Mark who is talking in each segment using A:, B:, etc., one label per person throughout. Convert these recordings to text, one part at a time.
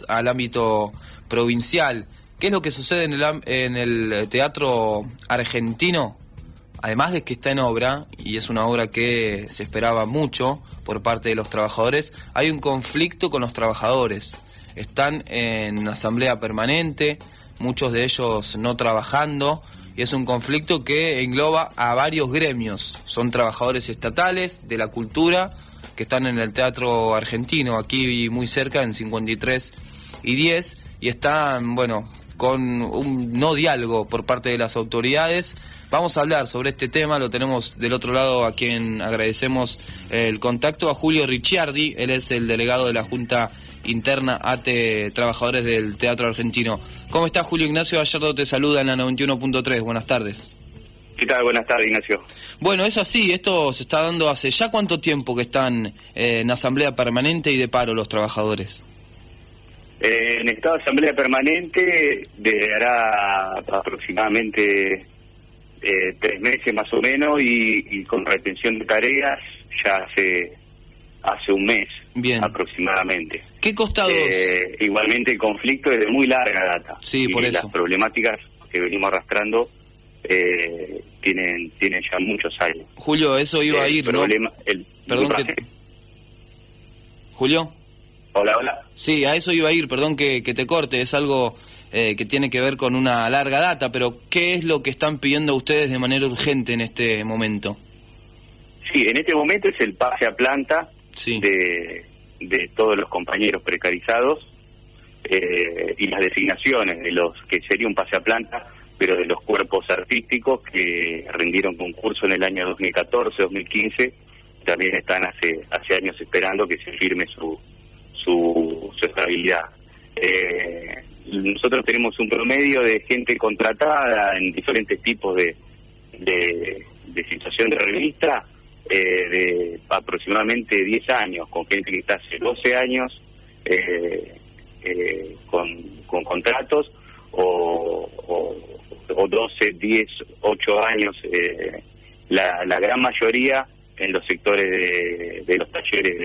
A: más al ámbito provincial. ¿Qué es lo que sucede en el teatro argentino? Además de que está en obra, y es una obra que se esperaba mucho por parte de los trabajadores, hay un conflicto con los trabajadores. Están en asamblea permanente, muchos de ellos no trabajando, y es un conflicto que engloba a varios gremios. Son trabajadores estatales de la cultura que están en el teatro argentino, aquí muy cerca, en 53 y 10, y están, bueno, con un no diálogo por parte de las autoridades. Vamos a hablar sobre este tema, lo tenemos del otro lado, a quien agradecemos el contacto, a Julio Ricciardi. Él es el delegado de la Junta Interna ATE Trabajadores del Teatro Argentino. ¿Cómo estás, Julio? Ignacio Gallardo te saluda en la 91.3, buenas tardes.
B: ¿Qué tal? Buenas tardes, Ignacio.
A: Bueno, es así, esto se está dando hace ya cuánto tiempo que están en asamblea permanente y de paro los trabajadores.
B: En estado de asamblea permanente hará aproximadamente 3 meses más o menos, y con retención de tareas ya hace un mes.
A: Bien.
B: Aproximadamente.
A: ¿Qué costados?
B: Igualmente el conflicto es de muy larga data.
A: Sí, por eso.
B: Las problemáticas que venimos arrastrando tienen ya muchos años.
A: Julio, eso iba a ir,
B: problema,
A: ¿no? Perdón que... Julio.
B: Hola.
A: Sí, a eso iba a ir, perdón que te corte, es algo que tiene que ver con una larga data, pero ¿qué es lo que están pidiendo ustedes de manera urgente en este momento?
B: Sí, en este momento es el pase a planta,
A: sí,
B: de todos los compañeros precarizados, y las designaciones de los que sería un pase a planta, pero de los cuerpos artísticos que rindieron concurso en el año 2014, 2015, también están hace años esperando que se firme su estabilidad. Nosotros tenemos un promedio de gente contratada en diferentes tipos de situación de revista, de aproximadamente 10 años, con gente que está hace 12 años con contratos, o 12, 10, 8 años, la gran mayoría en los sectores de los talleres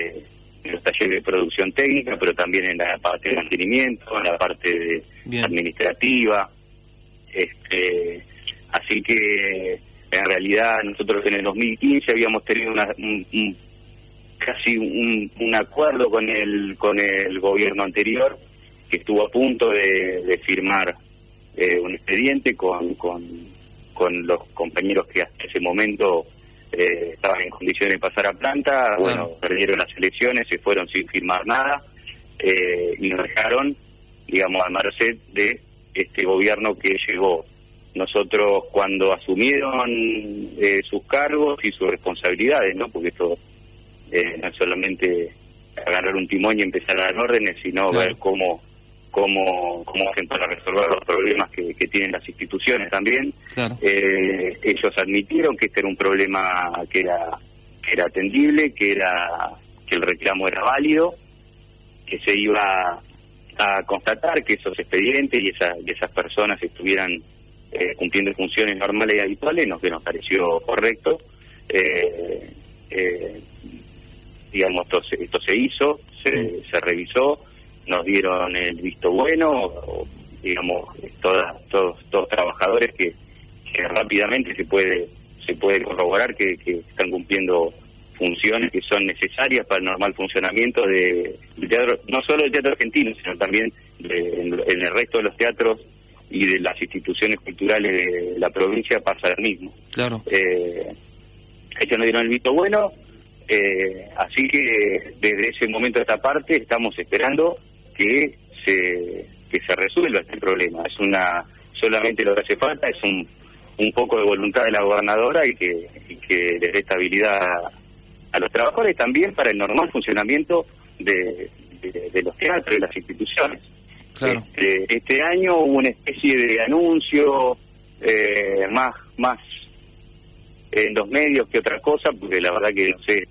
B: de producción técnica, pero también en la parte de mantenimiento, en la parte administrativa. Así que en realidad nosotros en el 2015 habíamos tenido casi un acuerdo con el gobierno anterior, que estuvo a punto de firmar un expediente con los compañeros que hasta ese momento estaban en condiciones de pasar a planta. Bueno, perdieron las elecciones, se fueron sin firmar nada, y nos dejaron, digamos, a merced de este gobierno que llegó. Nosotros, cuando asumieron sus cargos y sus responsabilidades, ¿no? Porque esto no es solamente agarrar un timón y empezar a dar órdenes, sino ver cómo hacen para resolver los problemas que tienen las instituciones también. Ellos admitieron que este era un problema que era atendible, que el reclamo era válido, que se iba a constatar que esos expedientes y esas personas estuvieran cumpliendo funciones normales y habituales, que nos pareció correcto. Digamos, esto se hizo, se revisó, nos dieron el visto bueno, digamos, todos trabajadores que rápidamente se puede corroborar que están cumpliendo funciones que son necesarias para el normal funcionamiento del teatro, no solo del teatro argentino, sino también en el resto de los teatros y de las instituciones culturales de la provincia pasa lo mismo. Claro. Ellos nos dieron el visto bueno, así que desde ese momento a esta parte estamos esperando que se resuelva este problema. Solamente lo que hace falta es un poco de voluntad de la gobernadora y que le dé estabilidad a los trabajadores, también para el normal funcionamiento de los teatros y las instituciones. Claro. Este año hubo una especie de anuncio más en los medios que otra cosa, porque la verdad que no sé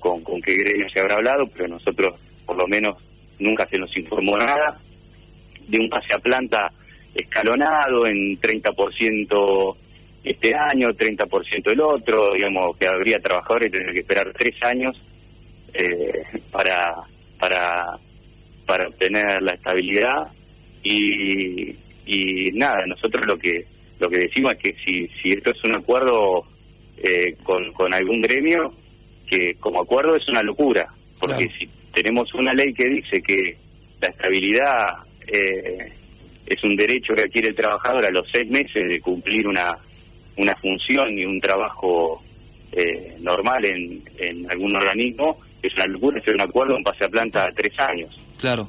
B: con qué gremio se habrá hablado, pero nosotros por lo menos nunca se nos informó nada de un pase a planta escalonado en 30% este año, 30% el otro, digamos que habría trabajadores que tendrían que esperar 3 años para para obtener la estabilidad y nada, nosotros lo que decimos es que si esto es un acuerdo con algún gremio, que como acuerdo es una locura, porque
A: claro,
B: si tenemos una ley que dice que la estabilidad es un derecho que adquiere el trabajador a los 6 meses de cumplir una función y un trabajo normal en algún organismo, es una locura hacer un acuerdo, un pase a planta a 3 años.
A: claro.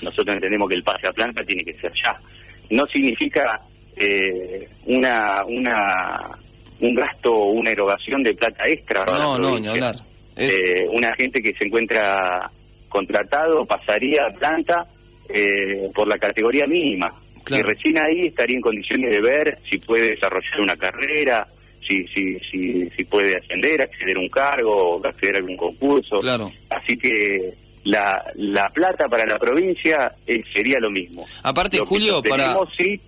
B: Nosotros entendemos que el pase a planta tiene que ser ya. No significa un gasto, una erogación de plata extra.
A: No, ni hablar.
B: Una gente que se encuentra contratado pasaría a planta por la categoría mínima.
A: Claro.
B: Y recién ahí estaría en condiciones de ver si puede desarrollar una carrera, si puede ascender, acceder a un cargo, acceder a algún concurso.
A: Claro.
B: Así que la plata para la provincia sería lo mismo.
A: Aparte,
B: Lo que
A: Julio,
B: sí,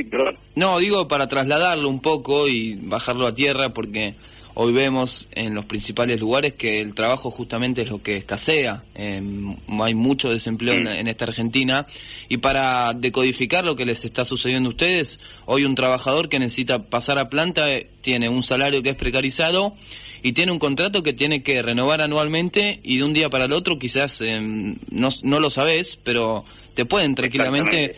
B: perdón.
A: No, digo para trasladarlo un poco y bajarlo a tierra, porque hoy vemos en los principales lugares que el trabajo justamente es lo que escasea. Hay mucho desempleo en esta Argentina, y para decodificar lo que les está sucediendo a ustedes, hoy un trabajador que necesita pasar a planta tiene un salario que es precarizado y tiene un contrato que tiene que renovar anualmente, y de un día para el otro quizás no lo sabés, pero te pueden tranquilamente,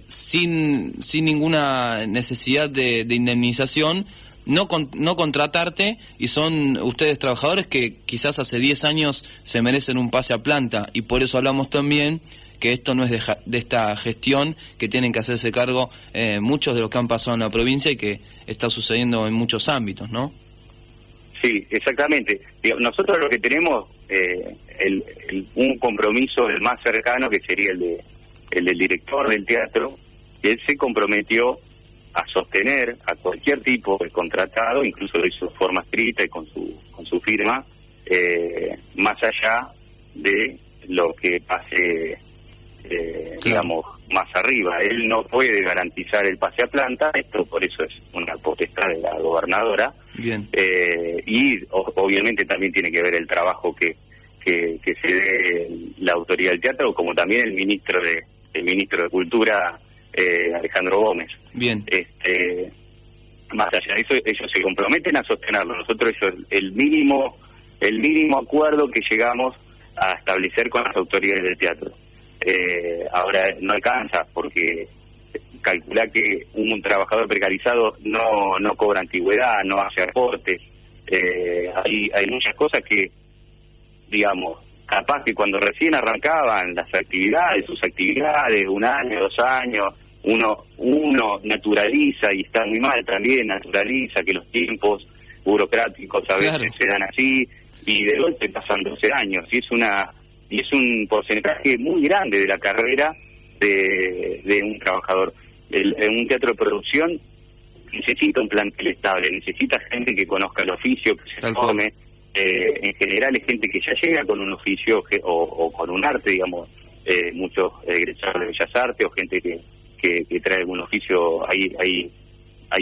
A: sin ninguna necesidad de indemnización, no contratarte, y son ustedes trabajadores que quizás hace 10 años se merecen un pase a planta, y por eso hablamos también que esto no es de esta gestión, que tienen que hacerse cargo muchos de los que han pasado en la provincia y que está sucediendo en muchos ámbitos, ¿no?
B: Sí, exactamente. Nosotros lo que tenemos, un compromiso el más cercano, que sería el del director del teatro, él se comprometió a sostener a cualquier tipo de contratado, incluso lo hizo de forma escrita y con su firma, más allá de lo que pase, digamos, más arriba. Él no puede garantizar el pase a planta, esto por eso es una potestad de la gobernadora.
A: Bien.
B: Y obviamente también tiene que ver el trabajo que se dé la autoridad del teatro, como también el ministro de Cultura, Alejandro Gómez.
A: Bien.
B: Más allá de eso, ellos se comprometen a sostenerlo. Nosotros eso es el mínimo acuerdo que llegamos a establecer con las autoridades del teatro. Ahora no alcanza, porque calcular que un trabajador precarizado no cobra antigüedad, no hace aportes. Hay muchas cosas que, digamos, capaz que cuando recién arrancaban sus actividades, 1 año, 2 años, uno naturaliza, y está muy mal también, naturaliza que los tiempos burocráticos a veces se dan así, y de golpe pasan 12 años, y es un porcentaje muy grande de la carrera de un trabajador. Un teatro de producción necesita un plantel estable, necesita gente que conozca el oficio, que se forme. En general es gente que ya llega con un oficio o con un arte, digamos, muchos egresados de Bellas Artes, o gente que trae algún oficio. Hay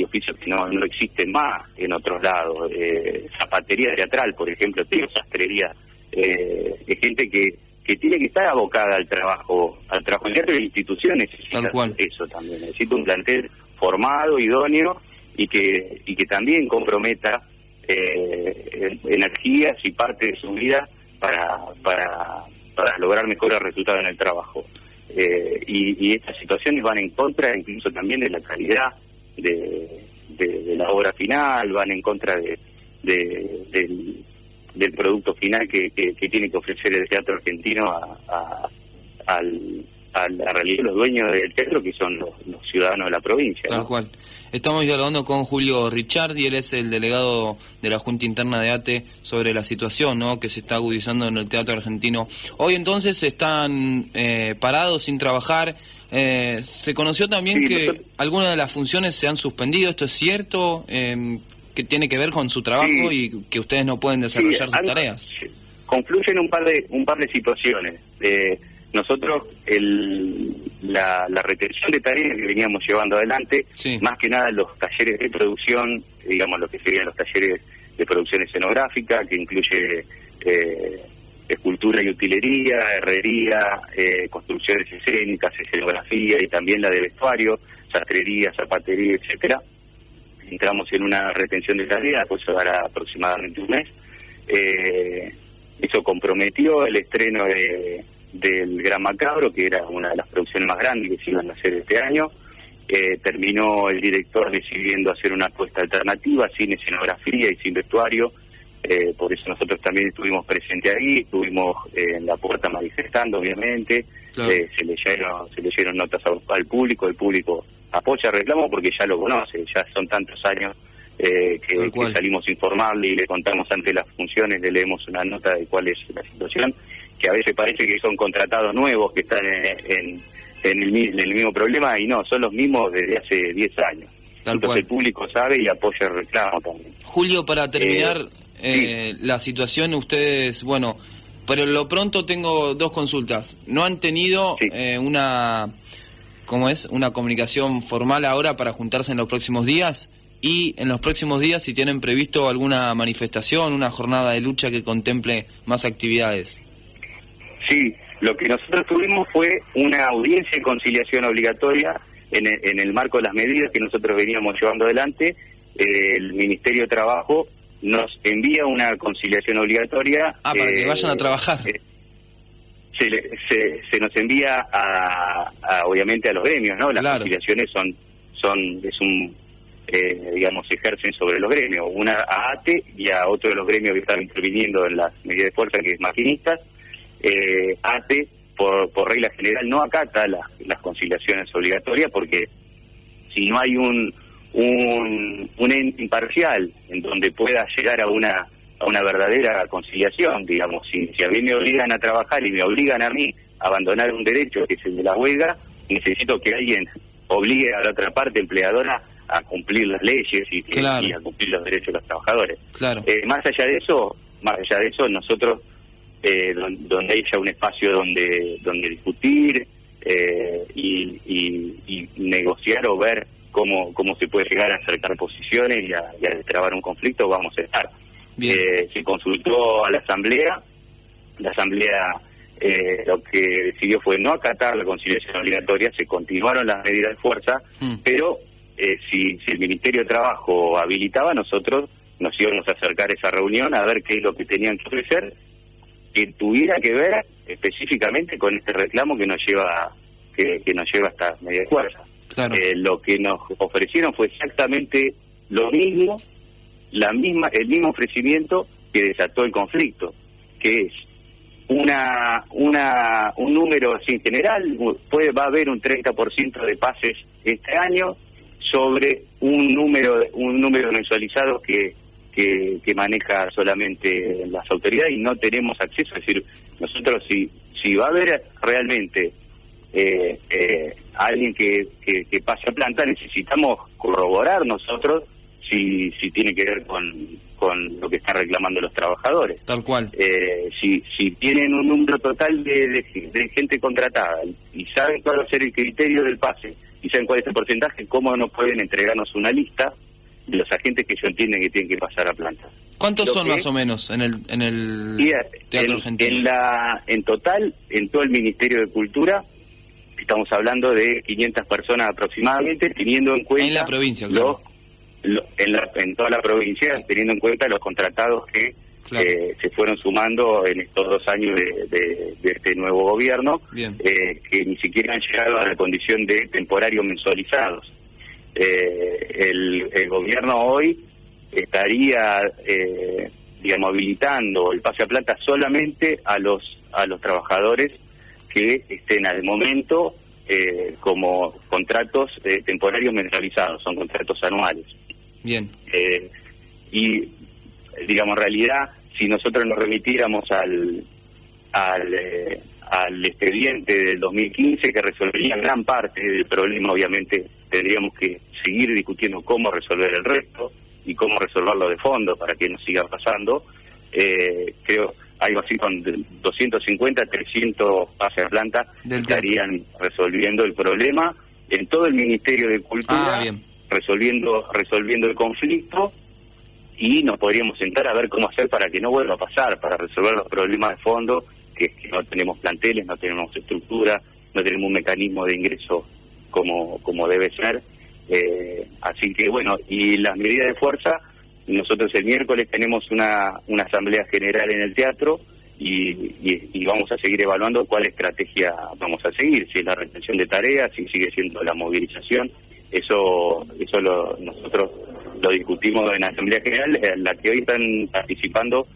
B: oficios que no existen más en otros lados. Zapatería teatral, por ejemplo, sastrería. Es gente que tiene que estar abocada al trabajo en teatro, y la institución necesita eso también. Necesita un plantel formado, idóneo, y que también comprometa energías y parte de su vida para lograr mejores resultados en el trabajo. Y estas situaciones van en contra incluso también de la calidad de la obra final, van en contra del producto final que tiene que ofrecer el teatro argentino a la realidad de los dueños del teatro, que son los ciudadanos de la provincia.
A: Tal cual. Estamos dialogando con Julio Ricciardi, él es el delegado de la Junta Interna de ATE, sobre la situación, ¿no?, que se está agudizando en el teatro argentino. Hoy entonces están parados, sin trabajar. Se conoció también que algunas de las funciones se han suspendido. ¿Esto es cierto? Que tiene que ver con su trabajo y que ustedes no pueden desarrollar sus tareas.
B: Confluyen un par de situaciones. Nosotros la retención de tareas que veníamos llevando adelante, más que nada los talleres de producción, digamos lo que serían los talleres de producción escenográfica, que incluye escultura y utilería, herrería, construcciones escénicas, escenografía y también la de vestuario, sastrería, zapatería, etcétera. Entramos en una retención de tareas, pues llevará aproximadamente un mes. Eso comprometió el estreno del Gran Macabro, que era una de las producciones más grandes que se iban a hacer este año. Terminó el director decidiendo hacer una apuesta alternativa, sin escenografía y sin vestuario. Por eso nosotros también estuvimos presentes ahí, estuvimos en la puerta manifestando, obviamente. Claro. Se leyeron notas al público, el público apoya el reclamo porque ya lo conoce, ya son tantos años que salimos a informarle y le contamos ante las funciones, le leemos una nota de cuál es la situación, que a veces parece que son contratados nuevos que están en el mismo problema, y no, son los mismos desde hace 10 años. Entonces el público sabe y apoya el reclamo también.
A: Julio, para terminar sí. La situación, ustedes, bueno, pero lo pronto tengo dos consultas. ¿No han tenido sí. una comunicación formal ahora para juntarse en los próximos días? Y en los próximos días, si tienen previsto alguna manifestación, una jornada de lucha que contemple más actividades.
B: Sí, lo que nosotros tuvimos fue una audiencia de conciliación obligatoria en el marco de las medidas que nosotros veníamos llevando adelante. El Ministerio de Trabajo nos envía una conciliación obligatoria.
A: Para que vayan a trabajar.
B: Se nos envía obviamente a los gremios, ¿no? Las claro. conciliaciones ejercen sobre los gremios, una a ATE y a otro de los gremios que están interviniendo en las medidas de fuerza, que es maquinistas. ATE, por regla general, no acata las conciliaciones obligatorias, porque si no hay un ente imparcial en donde pueda llegar a una verdadera conciliación, digamos, si a mí me obligan a trabajar y me obligan a mí a abandonar un derecho que es el de la huelga, necesito que alguien obligue a la otra parte empleadora a cumplir las leyes y a cumplir los derechos de los trabajadores.
A: Claro.
B: Más allá de eso, nosotros donde haya un espacio donde discutir y negociar o ver cómo se puede llegar a acercar posiciones y a destrabar un conflicto, vamos a estar. Se consultó a la asamblea lo que decidió fue no acatar la conciliación obligatoria, se continuaron las medidas de fuerza, pero si el Ministerio de Trabajo habilitaba, nosotros nos íbamos a acercar a esa reunión a ver qué es lo que tenían que ofrecer, que tuviera que ver específicamente con este reclamo que nos lleva a esta medida de fuerza.
A: Claro.
B: Lo que nos ofrecieron fue exactamente lo mismo, el mismo ofrecimiento que desató el conflicto, que es un número así en general, va a haber un 30% de pases este año sobre un número mensualizado que maneja solamente las autoridades y no tenemos acceso. Es decir, nosotros si va a haber realmente alguien que pase a planta, necesitamos corroborar nosotros si tiene que ver con lo que están reclamando los trabajadores.
A: Tal cual.
B: Si tienen un número total de gente contratada y saben cuál va a ser el criterio del pase y saben cuál es el porcentaje, ¿cómo no pueden entregarnos una lista de los agentes que ellos entienden que tienen que pasar a planta?
A: ¿Cuántos son más o menos en el Teatro Argentino?
B: En total, en todo el Ministerio de Cultura, estamos hablando de 500 personas aproximadamente, teniendo en cuenta...
A: En la provincia, claro.
B: En toda la provincia, teniendo en cuenta los contratados que claro. Se fueron sumando en estos 2 años de este nuevo gobierno, que ni siquiera han llegado a la condición de temporarios mensualizados. El gobierno hoy estaría habilitando el pase a planta solamente a los trabajadores que estén al momento como contratos temporarios mensualizados, son contratos anuales.
A: Bien.
B: Y digamos, en realidad, si nosotros nos remitiéramos al expediente del 2015, que resolvería gran parte del problema, obviamente tendríamos que seguir discutiendo cómo resolver el resto y cómo resolverlo de fondo para que no siga pasando. Creo algo así con 250, 300 pases a planta estarían resolviendo el problema en todo el Ministerio de Cultura, resolviendo el conflicto y nos podríamos sentar a ver cómo hacer para que no vuelva a pasar, para resolver los problemas de fondo, que es que no tenemos planteles, no tenemos estructura, no tenemos un mecanismo de ingreso como debe ser. Así que bueno, y las medidas de fuerza, nosotros el miércoles tenemos una asamblea general en el teatro y vamos a seguir evaluando cuál estrategia vamos a seguir, si es la retención de tareas, si sigue siendo la movilización. Eso nosotros lo discutimos en la asamblea general, en la que hoy están participando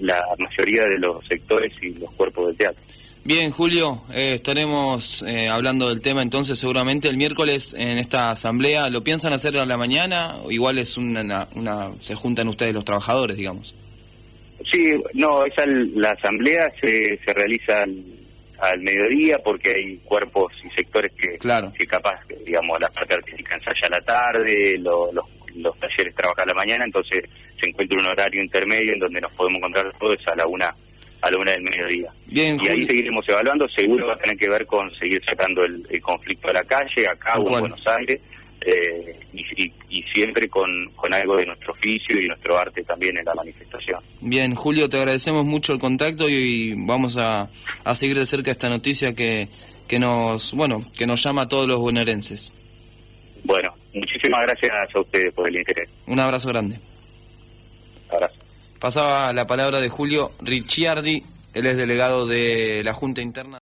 B: la mayoría de los sectores y los cuerpos del teatro.
A: Bien, Julio, estaremos hablando del tema entonces seguramente el miércoles en esta asamblea. ¿Lo piensan hacer a la mañana? ¿O igual es se juntan ustedes los trabajadores, digamos?
B: Sí, no, la asamblea se realiza al mediodía porque hay cuerpos y sectores que capaz, digamos, la parte artística ensaya a la tarde, los talleres trabajan a la mañana, entonces se encuentra un horario intermedio en donde nos podemos encontrar todos a la una del mediodía.
A: Bien,
B: y ahí seguiremos evaluando, seguro va a tener que ver con seguir sacando el conflicto a la calle, acá o en Buenos Aires, y siempre con algo de nuestro oficio y nuestro arte también en la manifestación.
A: Bien, Julio, te agradecemos mucho el contacto y vamos a seguir de cerca esta noticia que nos llama a todos los bonaerenses.
B: Bueno, muchísimas gracias a ustedes por el interés.
A: Un abrazo grande.
B: Abrazo.
A: Pasaba la palabra de Julio Ricciardi, él es delegado de la Junta Interna.